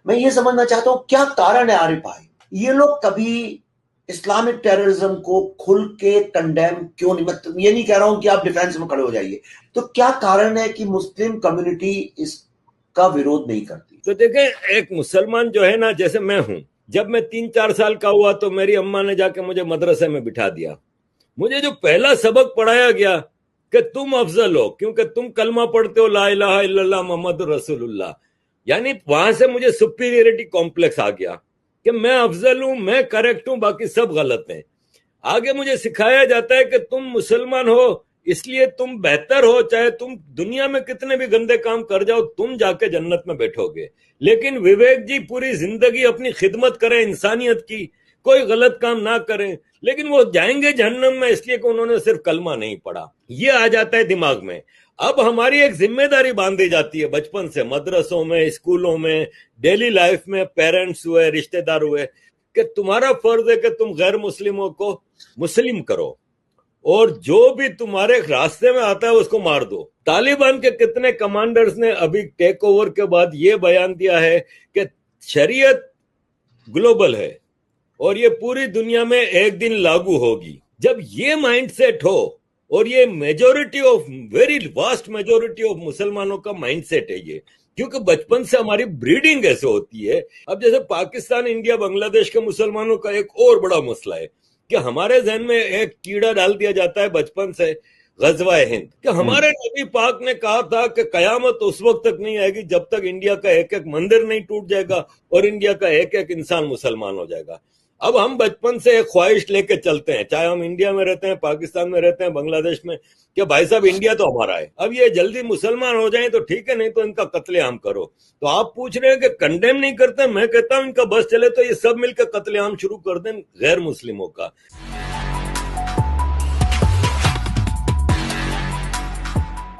میں یہ سمجھنا چاہتا ہوں کیا کارن ہے عارف بھائی، یہ لوگ کبھی اسلامک ٹیررزم کو کھل کے کنڈیم کیوں نہیں؟ میں یہ نہیں کہہ رہا ہوں کہ آپ ڈیفینس میں کھڑے ہو جائیے، تو کیا کارن ہے کہ مسلم کمیونٹی اس کا ویرود نہیں کرتی؟ تو دیکھیں، ایک مسلمان جو ہے نا، جیسے میں ہوں، جب میں 3-4 سال کا ہوا تو میری اماں نے جا کے مجھے مدرسے میں بٹھا دیا. مجھے جو پہلا سبق پڑھایا گیا کہ تم افضل ہو کیونکہ تم کلمہ پڑھتے ہو لا الہ الا اللہ محمد رسول اللہ. یعنی وہاں سے مجھے سپیریئرٹی کمپلیکس آ گیا کہ میں افضل ہوں، میں کریکٹ ہوں، باقی سب غلط ہیں. آگے مجھے سکھایا جاتا ہے کہ تم مسلمان ہو اس لیے تم بہتر ہو، چاہے تم دنیا میں کتنے بھی گندے کام کر جاؤ تم جا کے جنت میں بیٹھو گے. لیکن وویک جی پوری زندگی اپنی خدمت کریں انسانیت کی، کوئی غلط کام نہ کریں، لیکن وہ جائیں گے جہنم میں اس لیے کہ انہوں نے صرف کلمہ نہیں پڑھا. یہ آ جاتا ہے دماغ میں. اب ہماری ایک ذمہ داری باندھی جاتی ہے بچپن سے، مدرسوں میں، اسکولوں میں، ڈیلی لائف میں، پیرنٹس ہوئے، رشتہ دار ہوئے، کہ تمہارا فرض ہے کہ تم غیر مسلموں کو مسلم کرو اور جو بھی تمہارے راستے میں آتا ہے اس کو مار دو. طالبان کے کتنے کمانڈرز نے ابھی ٹیک اوور کے بعد یہ بیان دیا ہے کہ شریعت گلوبل ہے اور یہ پوری دنیا میں ایک دن لاگو ہوگی. جب یہ مائنڈ سیٹ ہو، اور یہ majority of very vast majority of مسلمانوں کا مائنڈ سیٹ ہے یہ، کیونکہ بچپن سے ہماری بریڈنگ ایسے ہوتی ہے. اب جیسے پاکستان، انڈیا، بنگلہ دیش کے مسلمانوں کا ایک اور بڑا مسئلہ ہے کہ ہمارے ذہن میں ایک کیڑا ڈال دیا جاتا ہے بچپن سے، غزوہ ہند، کہ ہمارے نبی پاک نے کہا تھا کہ قیامت اس وقت تک نہیں آئے گی جب تک انڈیا کا ایک ایک مندر نہیں ٹوٹ جائے گا اور انڈیا کا ایک ایک انسان مسلمان ہو جائے گا. اب ہم بچپن سے ایک خواہش لے کے چلتے ہیں، چاہے ہم انڈیا میں رہتے ہیں، پاکستان میں رہتے ہیں، بنگلہ دیش میں، کہ بھائی صاحب انڈیا تو ہمارا ہے، اب یہ جلدی مسلمان ہو جائیں تو ٹھیک ہے، نہیں تو ان کا قتل عام کرو. تو آپ پوچھ رہے ہیں کہ کنڈیم نہیں کرتے، میں کہتا ہوں ان کا بس چلے تو یہ سب مل کے قتل عام شروع کر دیں غیر مسلموں کا.